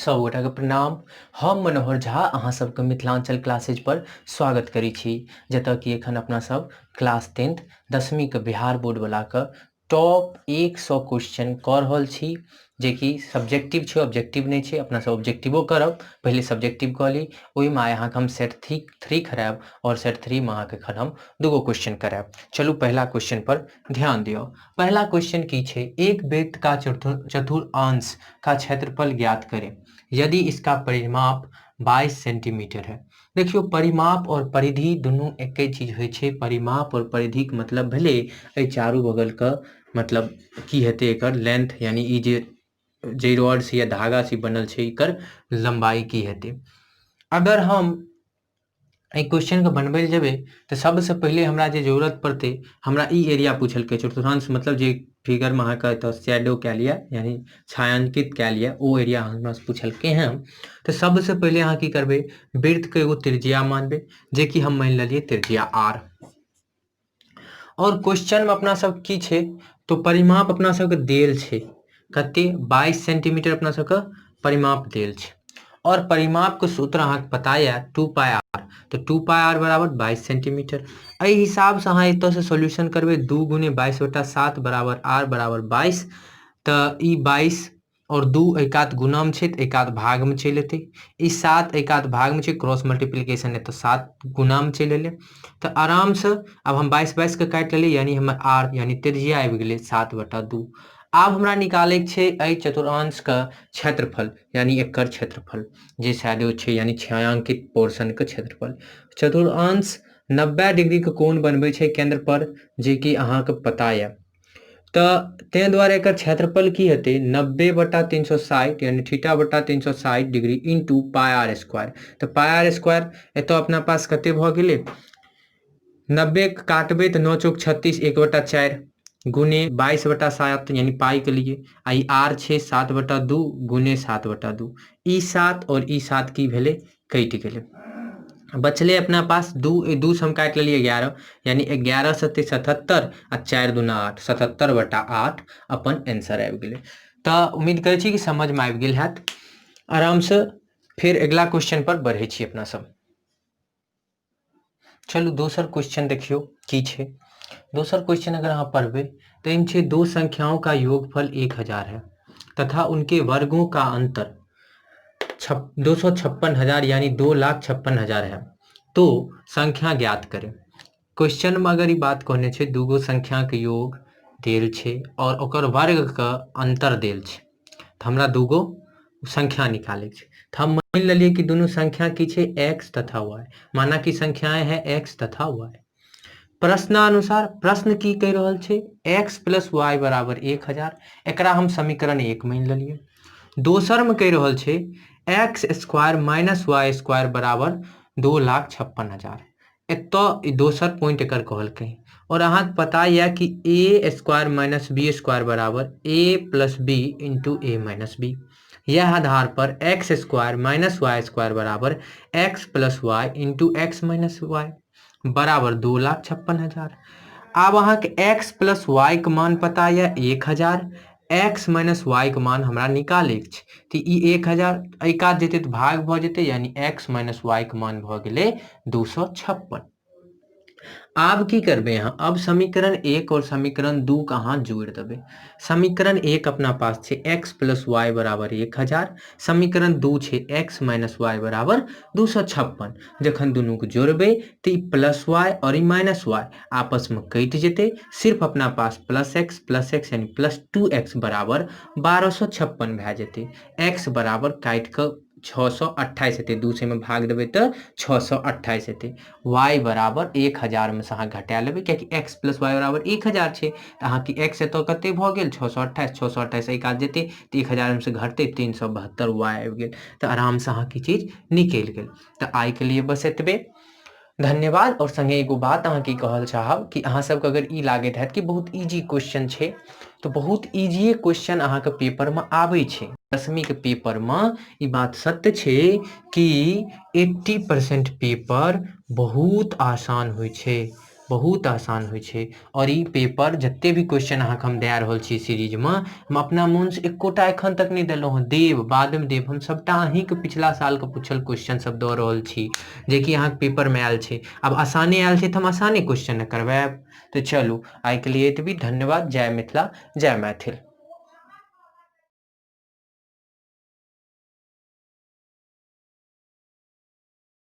सब गोटाके प्रणाम। हम मनोहर झा अहाँ सबके मिथिलांचल क्लासेज पर स्वागत करै छी, जतऽ कि एखन अपना सब क्लास 10th 10वीं के बिहार बोर्ड वाला के टॉप 100 क्वेश्चन कऽ रहल छी, जे कि सब्जेक्टिव छै, ऑब्जेक्टिव नहीं छै। अपना सब ऑब्जेक्टिवो करब, पहले सब्जेक्टिव कऽ ली, ओहिमे आइ अहाँके हम सेट 3 करायब और सेट 3 में अहाँके एखन हम दूगो क्वेश्चन करायब। चलू पहला क्वेश्चन पर ध्यान दियो। पहला क्वेश्चन की छै, एक वृत्त का चतुर्थांश का क्षेत्रफल ज्ञात करें यदि इसका परिमाप 22 सेंटीमीटर है। देखियो, परिमाप और परिधि दुनू एके चीज होय छै। परिमाप और परिधि के मतलब भेले ए चारू बगल का मतलब की हेते, एकर लेंथ यानी ई जे रॉड से या धागा से बनल छै, एकर लंबाई की हेते। अगर हम ए क्वेश्चन के बनबै ले जेबे तो सबसे पहले हमरा जे जरूरत पड़ते, हमरा ई एरिया पूछलकै चतुर्थांश मतलब जे फिगर में अहाँके एतऽ शैडो कए लिया यानी छायांकित कए लिया, ओ एरिया हमरा से पूछलकै हैं। तो सबसे पहले अहाँ की करबे, वृत्त के एगो त्रिज्या मानबे, जे कि हम मान लेलिए त्रिज्या r। और क्वेश्चन में अपना सब की छे, तो परिमाप अपना सब के देल छे कते 22 सेंटीमीटर अपना सब के परिमाप देल छे। और परिमाप के सूत्र अहाँके पता है 2 पाई r, तो 2 पाई r बराबर 22 सेंटीमीटर। एहि हिसाब से अहाँ एतऽ से सॉल्यूशन करबे, 2 गुने 22/7 बराबर r बराबर 22। तो ई 22 और 2 एकात गुणा में छे, तो एकात भाग में चल एते। ई 7 एकात भाग में छे, क्रॉस मल्टीप्लिकेशन है तो 7 गुणा में चल एले। तो आराम से अब हम 22 के काट लेली, यानी हमर r यानी त्रिज्या आबि गेले 7/2। अब हमरा निकाले के छे एहि चतुर्थांश का क्षेत्रफल यानी एकर क्षेत्रफल, जे शैडो छे यानी छायांकित पोर्शन के क्षेत्रफल। चतुर्थांश 90 डिग्री के कोण बनबे छे केंद्र पर, जे कि अहाँके पता है। तो ते द्वारा एकर क्षेत्रफल की हेते 90/360 यानी θ/360 degree into pi R square. तो पाई आर स्क्वायर एतो अपना पास कते भ गेले, 90 के काटबे तो 9 चौक 36 1/4 गुने 22/7 यानी पाई के लिए आई आर छे 7/2 गुने 7/2। ई 7 और ई 7 की भेले, कट गेले। बचले अपना पास 2 से हम काट लिए 11 यानी 11 सत्ते 77 आ 4 दूना 8 77/8 अपन आंसर आबि गेले। तो उम्मीद करे छी कि समझ में आबि गेल हैत। आराम से फिर अगला क्वेश्चन पर बढ़े छी अपना सब। चलू दोसर क्वेश्चन देखियो की छे। दोसर क्वेश्चन अगर अहाँ पढ़बे तो इन छे, दो संख्याओं का योगफल 1000 है तथा उनके वर्गों का अंतर 256,000 यानी 2,56,000 है, तो संख्या ज्ञात करें। क्वेश्चन में अगर ये बात कहने छे, दूगो संख्या के योग देल छे और ओकर वर्ग का अंतर देल छे, तो हमरा दूगो संख्या निकाले छे। तो हम मान लेलिए कि दोनों संख्या की छे x तथा y, माना कि संख्याएं हैं x तथा y। प्रश्नानुसार प्रश्न की कह रहल छे, x + y बराबर 1000, एकरा हम समीकरण 1 मान लेलिए। दोसर में कह रहल छे x² - y² बराबर 2,56,000। एतो दोसर पॉइंट एकर कहलकै। और अहाँ पता है कि a² - b² बराबर a + b × a - b। यह आधार पर x² - y² बराबर x + y × x - y बराबर 2,56,000। अब अहाँ के x + y के मान पता है 1000, x - y के मान हमरा निकाले के छै। तो ई 1000 एकात जेते तो भाग भ जेते, यानी x - y के मान भ गेले 256। अब की करबे यहाँ, अब समीकरण 1 और समीकरण 2 का अहाँ जोड़ देबे। समीकरण 1 अपना पास छे x + y बराबर 1000, समीकरण 2 छे x - y बराबर 256। जखन दोनों को जोड़बे तो ई +y और ई -y आपस में कट जेते, सिर्फ अपना पास +x यानी +2x बराबर 1256 भे जेते। x बराबर काट के 628 हेते, 2 से में भाग देबे तो 628 हेते। y बराबर 1000 में से अहाँ घटा लेबे, क्योंकि x + y बराबर 1000 छे। तो अहाँ की x एतो कते भ गेल 628, 628 एक आद जेते तो 1000 में से घटते 372 y आबि गेल। तो आराम से अहाँ की चीज निकल गेल। तो आई के लिए बस एतबे। धन्यवाद। और संगे एगो बात अहाँ की कहल चाहब कि अहाँ सबके अगर ई लागत है कि बहुत इजी क्वेश्चन छे, तो बहुत इजी क्वेश्चन अहाँ के पेपर में आवे छे। 10वीं के पेपर में ई बात सत्य छे कि 80% पेपर बहुत आसान होय छे। बहुत आसान होइ छै और ई पेपर जते भी क्वेश्चन अहाँके हम दे रहल छी सीरीज में, हम अपना मन से एकोटा एखन तक नहीं देलहुँ हँ, देब बाद में देब। हम सबटा अहींके पिछला साल के पूछल क्वेश्चन सब दऽ रहल छी, जेकि अहाँके पेपर में आयल छै। अब आसाने आयल छै तऽ हम आसाने क्वेश्चन करबायब। तो चलू आइ के लिए एतबी। धन्यवाद। जय मिथिला, जय मैथिल।